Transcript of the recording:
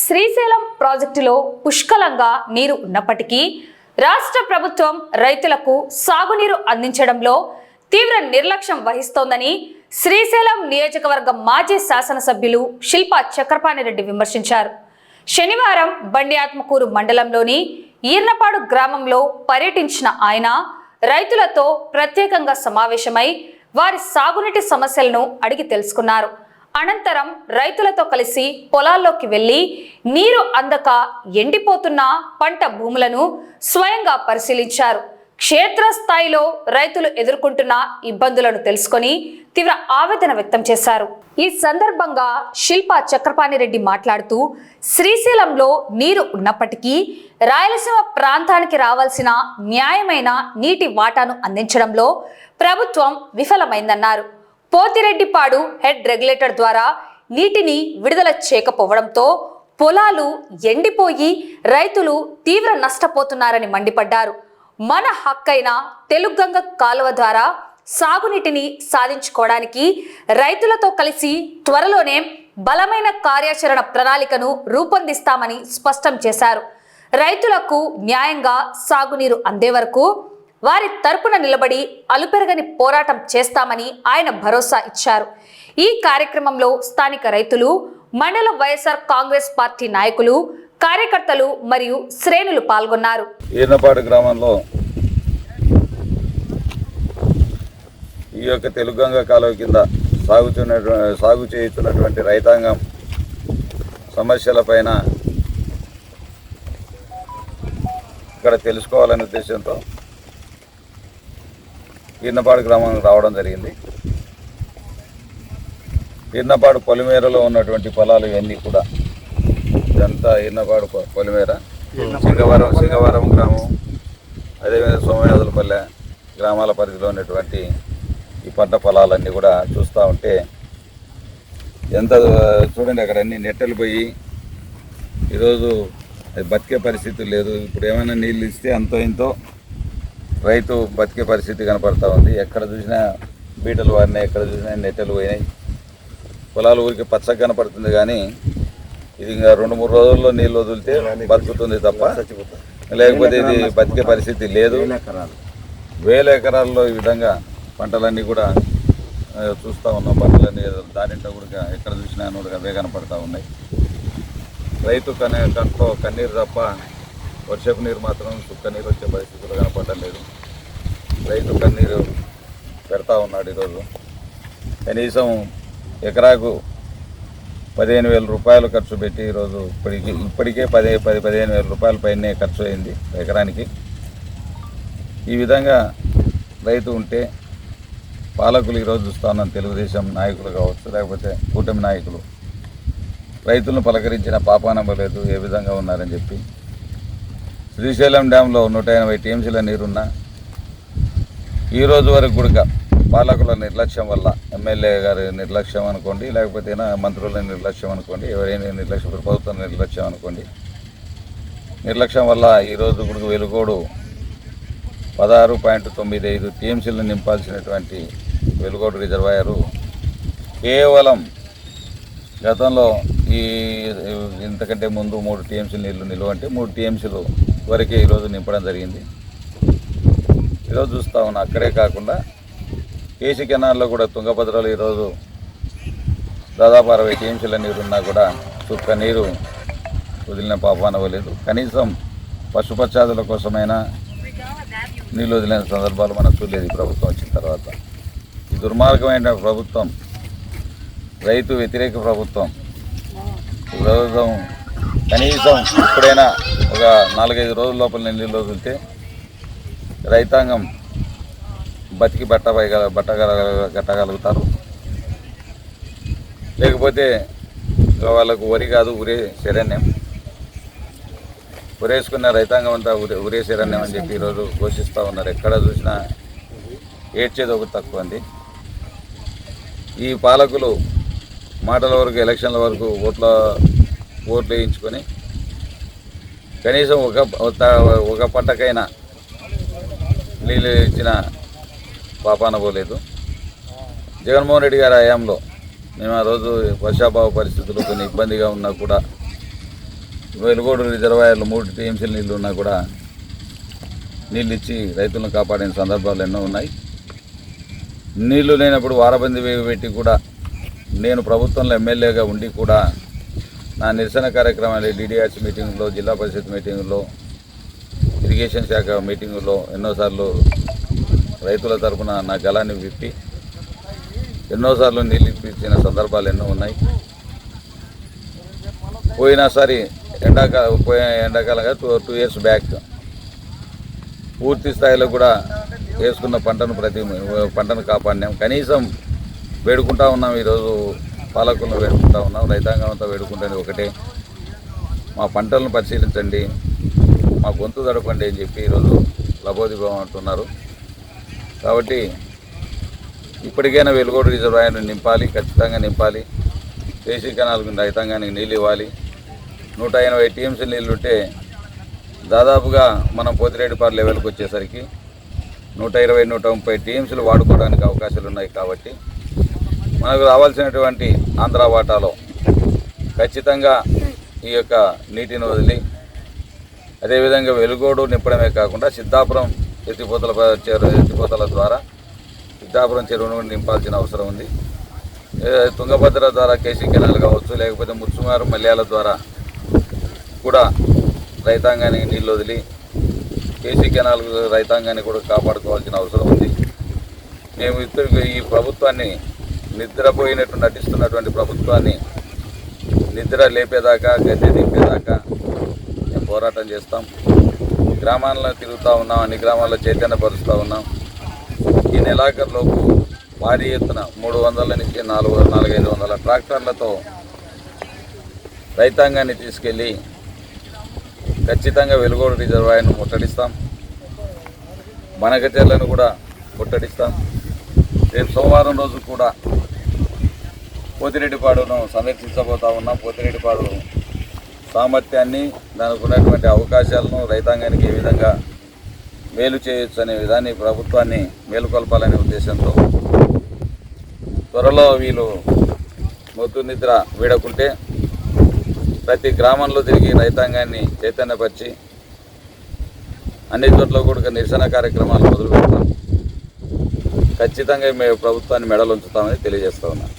శ్రీశైలం ప్రాజెక్టులో పుష్కలంగా నీరు ఉన్నప్పటికీ రాష్ట్ర ప్రభుత్వం రైతులకు సాగునీరు అందించడంలో తీవ్ర నిర్లక్ష్యం వహిస్తోందని శ్రీశైలం నియోజకవర్గ మాజీ శాసనసభ్యులు శిల్పా చక్రపాణిరెడ్డి విమర్శించారు. శనివారం బండి ఆత్మకూరు మండలంలోని ఈర్నపాడు గ్రామంలో పర్యటించిన ఆయన రైతులతో ప్రత్యేకంగా సమావేశమై వారి సాగునీటి సమస్యలను అడిగి తెలుసుకున్నారు. అనంతరం రైతులతో కలిసి పొలాల్లోకి వెళ్లి నీరు అందక ఎండిపోతున్న పంట భూములను స్వయంగా పరిశీలించారు. క్షేత్రస్థాయిలో రైతులు ఎదుర్కొంటున్న ఇబ్బందులను తెలుసుకొని తీవ్ర ఆవేదన వ్యక్తం చేశారు. ఈ సందర్భంగా శిల్పా చక్రపాణిరెడ్డి మాట్లాడుతూ శ్రీశైలంలో నీరు ఉన్నప్పటికీ రాయలసీమ ప్రాంతానికి రావాల్సిన న్యాయమైన నీటి వాటాను అందించడంలో ప్రభుత్వం విఫలమైందన్నారు. పోతిరెడ్డిపాడు హెడ్ రెగ్యులేటర్ ద్వారా నీటిని విడుదల చేయకపోవడంతో పొలాలు ఎండిపోయి రైతులు తీవ్ర నష్టపోతున్నారని మండిపడ్డారు. మన హక్కైన తెలుగంగ కాలువ ద్వారా సాగునీటిని సాధించుకోవడానికి రైతులతో కలిసి త్వరలోనే బలమైన కార్యాచరణ ప్రణాళికను రూపొందిస్తామని స్పష్టం చేశారు. రైతులకు న్యాయంగా సాగునీరు అందే వరకు వారి తరపున నిలబడి అలుపెరగని పోరాటం చేస్తామని ఆయన భరోసా ఇచ్చారు. ఈ కార్యక్రమంలో స్థానిక రైతులు, మండల వైఎస్ఆర్ కాంగ్రెస్ పార్టీ నాయకులు, కార్యకర్తలు మరియు శ్రేణులు పాల్గొన్నారు. ఈర్నపాడు గ్రామంలో ఈ యొక్క తెలుగంగ కాలువ కింద సాగు చేస్తున్నటువంటి రైతాంగం సమస్యలపైన ఇక్కడ తెలుసుకోవాలనే ఉద్దేశంతో ఈర్నపాడు గ్రామానికి రావడం జరిగింది. ఈర్నపాడు పొలిమేరలో ఉన్నటువంటి పొలాలు ఇవన్నీ కూడా ఇదంతా ఈర్నపాడు పొలిమేర, సింగవరం గ్రామం, అదేవిధంగా సోమయాజులపల్లె గ్రామాల పరిధిలో ఉన్నటువంటి ఈ పంట పొలాలన్నీ కూడా చూస్తూ ఉంటే ఎంత చూడండి, అక్కడ అన్ని నెట్టలు పోయి ఈరోజు అది బతికే పరిస్థితి లేదు. ఇప్పుడు ఏమైనా నీళ్ళు ఇస్తే అంతో ఇంతో రైతు బతికే పరిస్థితి కనపడతా ఉంది. ఎక్కడ చూసినా బీటలు వారినాయి, ఎక్కడ చూసినా నెట్టలు పోయినాయి. పొలాలు ఊరికి పచ్చగా కనపడుతుంది, కానీ ఇది ఇంకా 2-3 రోజుల్లో నీళ్ళు వదిలితే బతుకుతుంది తప్ప, లేకపోతే ఇది బతికే పరిస్థితి లేదు. వేల ఎకరాల్లో ఈ విధంగా పంటలన్నీ కూడా చూస్తూ ఉన్నాం. పంటలన్నీ దానింట్లో కూడా ఎక్కడ చూసినా కూడా అవే కనపడతా ఉన్నాయి. రైతు కంట్లో కన్నీరు తప్ప వర్షపు నీరు మాత్రం చుక్క నీరు వచ్చే పరిస్థితులు కనపడడం లేదు. రైతు కన్నీరు పెడతా ఉన్నాడు. ఈరోజు కనీసం ఎకరాకు 15,000 రూపాయలు ఖర్చు పెట్టి ఈరోజు ఇప్పటికే 15,000 రూపాయల పైనే ఖర్చు అయింది ఎకరానికి. ఈ విధంగా రైతు ఉంటే పాలకులు ఈరోజు చూస్తా ఉన్నాం, తెలుగుదేశం నాయకులు కావచ్చు, లేకపోతే కూటమి నాయకులు రైతులను పలకరించిన పాపానవ్వలేదు. ఏ విధంగా ఉన్నారని చెప్పి శ్రీశైలం డ్యాంలో 180 టీఎంసీల నీరున్నా ఈరోజు వరకు కూడా పాలకుల నిర్లక్ష్యం వల్ల, ఎమ్మెల్యే గారి నిర్లక్ష్యం అనుకోండి, లేకపోతే మంత్రుల నిర్లక్ష్యం అనుకోండి, ఎవరైనా నిర్లక్ష్యం, ప్రభుత్వం నిర్లక్ష్యం అనుకోండి, నిర్లక్ష్యం వల్ల ఈరోజు కూడా వెలుగోడు 16.95 టీఎంసీలను నింపాల్సినటువంటి వెలుగోడు రిజర్వాయరు కేవలం గతంలో ఇంతకంటే ముందు 3 టీఎంసీలు నీళ్లు నిలువంటే 3 టీఎంసీలు వరకే ఈరోజు నింపడం జరిగింది. ఈరోజు చూస్తూ ఉన్నా. అక్కడే కాకుండా కేసీ కెనాల్లో కూడా తుంగభద్రలో ఈరోజు దాదాపు 60 టీఎంసీల నీరున్నా కూడా చుక్క నీరు వదిలిన పాపానవ్వలేదు. కనీసం పశుపక్షాదుల కోసమైనా నీళ్ళు వదిలిన సందర్భాలు మనం చూడలేదు ఈ ప్రభుత్వం వచ్చిన తర్వాత. ఈ దుర్మార్గమైన ప్రభుత్వం, రైతు వ్యతిరేక ప్రభుత్వం కనీసం ఇప్పుడైనా ఒక 4-5 రోజుల లోపల నీళ్ళు వదిలితే రైతాంగం బతికి కట్టగలుగుతారు. లేకపోతే వాళ్ళకు వరి కాదు ఉరే శరణ్యం, ఉరేసుకున్న రైతాంగం అంతా ఉరే శరణ్యం అని చెప్పి ఈరోజు ఘోషిస్తూ ఉన్నారు. ఎక్కడ చూసినా ఏడ్చేది ఒకటి తక్కువ అండి. ఈ పాలకులు మాటల వరకు, ఎలక్షన్ల వరకు ఓట్లు వేయించుకొని కనీసం ఒక పంటకైనా నీళ్ళు ఇచ్చిన పాపాన పోలేదు. జగన్మోహన్ రెడ్డి గారి హయాంలో మేము ఆ రోజు వర్షాభావ పరిస్థితులు కొన్ని ఇబ్బందిగా ఉన్నా కూడా వెలుగోడు రిజర్వాయర్లు 3 టీఎంసీల నీళ్లు ఉన్నా కూడా నీళ్ళు ఇచ్చి రైతులను కాపాడిన సందర్భాలు ఎన్నో ఉన్నాయి. నీళ్లు లేనప్పుడు వారబంది పెట్టి కూడా నేను ప్రభుత్వంలో ఎమ్మెల్యేగా ఉండి కూడా నా నిరసన కార్యక్రమాలు డిడిఆర్సీ మీటింగులో, జిల్లా పరిషత్ మీటింగులో, ఇరిగేషన్ శాఖ మీటింగులో ఎన్నోసార్లు రైతుల తరఫున నా గలాన్ని విప్పి ఎన్నోసార్లు నీళ్ళు ఇప్పించిన సందర్భాలు ఎన్నో ఉన్నాయి. పోయినసారి ఎండాకాలంగా 2 years బ్యాక్ పూర్తి స్థాయిలో కూడా వేసుకున్న పంటను కాపాడినాం. కనీసం వేడుకుంటా ఉన్నాం. ఈరోజు పాలకులను వేడుకుంటా ఉన్నాం, రైతాంగం అంతా వేడుకుంటుంది ఒకటే, మా పంటలను పరిశీలించండి, మా గొంతు తడపండి అని చెప్పి ఈరోజు లబోదిబం అంటున్నారు. కాబట్టి ఇప్పటికైనా వెలుగోడు రిజర్వాయర్ను నింపాలి, ఖచ్చితంగా నింపాలి. కేసీ కెనాల్కు రైతాంగానికి నీళ్ళు ఇవ్వాలి. 180 టీఎంసీ నీళ్ళు ఉంటే దాదాపుగా మనం పోతిరెడ్డిపాడు లెవెల్కి వచ్చేసరికి 120-130 టీఎంసీలు వాడుకోవడానికి అవకాశాలు ఉన్నాయి. కాబట్టి మనకు రావాల్సినటువంటి ఆంధ్ర వాటాలో ఖచ్చితంగా ఈ యొక్క నీటిని వదిలి అదేవిధంగా వెలుగోడు నింపడమే కాకుండా సిద్ధాపురం ఎత్తిపోతల ద్వారా సిద్ధాపురం చెరువును నింపాల్సిన అవసరం ఉంది. తుంగభద్ర ద్వారా కేసీ కెనాల్ కావచ్చు, లేకపోతే ముత్సుమారు మల్యాల ద్వారా కూడా రైతాంగానికి నీళ్ళు వదిలి కేసీ కెనాల్ రైతాంగాన్ని కూడా కాపాడుకోవాల్సిన అవసరం ఉంది. మేము ఈ ప్రభుత్వాన్ని నిద్రపోయినట్టు నటిస్తున్నటువంటి ప్రభుత్వాన్ని నిద్ర లేపేదాకా, గద్దె దింపేదాకా మేము పోరాటం చేస్తాం. గ్రామాల్లో తిరుగుతూ ఉన్నాం, అన్ని గ్రామాల్లో చైతన్యపరుస్తూ ఉన్నాం. ఈ నెలాఖరులోపు భారీ ఎత్తున 300 నుంచి 400-500 ట్రాక్టర్లతో రైతాంగాన్ని తీసుకెళ్ళి ఖచ్చితంగా వెలుగోడు రిజర్వాయర్ను ముట్టడిస్తాం, బనకచెర్లను కూడా ముట్టడిస్తాం. రేపు సోమవారం రోజు కూడా పోతిరెడ్డిపాడును సందర్శించబోతా ఉన్నాం. పోతిరెడ్డిపాడు సామర్థ్యాన్ని, దానికి ఉన్నటువంటి అవకాశాలను, రైతాంగానికి ఏ విధంగా మేలు చేయొచ్చు అనే విధాన్ని ప్రభుత్వాన్ని మేలుకొల్పాలనే ఉద్దేశంతో త్వరలో వీళ్ళు మొద్దు నిద్ర వీడకుంటే ప్రతి గ్రామంలో తిరిగి రైతాంగాన్ని చైతన్యపరిచి అన్ని చోట్ల కూడా నిరసన కార్యక్రమాలు మొదలు పెడతాం. ఖచ్చితంగా మేము ప్రభుత్వాన్ని మెడలు ఉంచుతామని తెలియజేస్తా ఉన్నాం.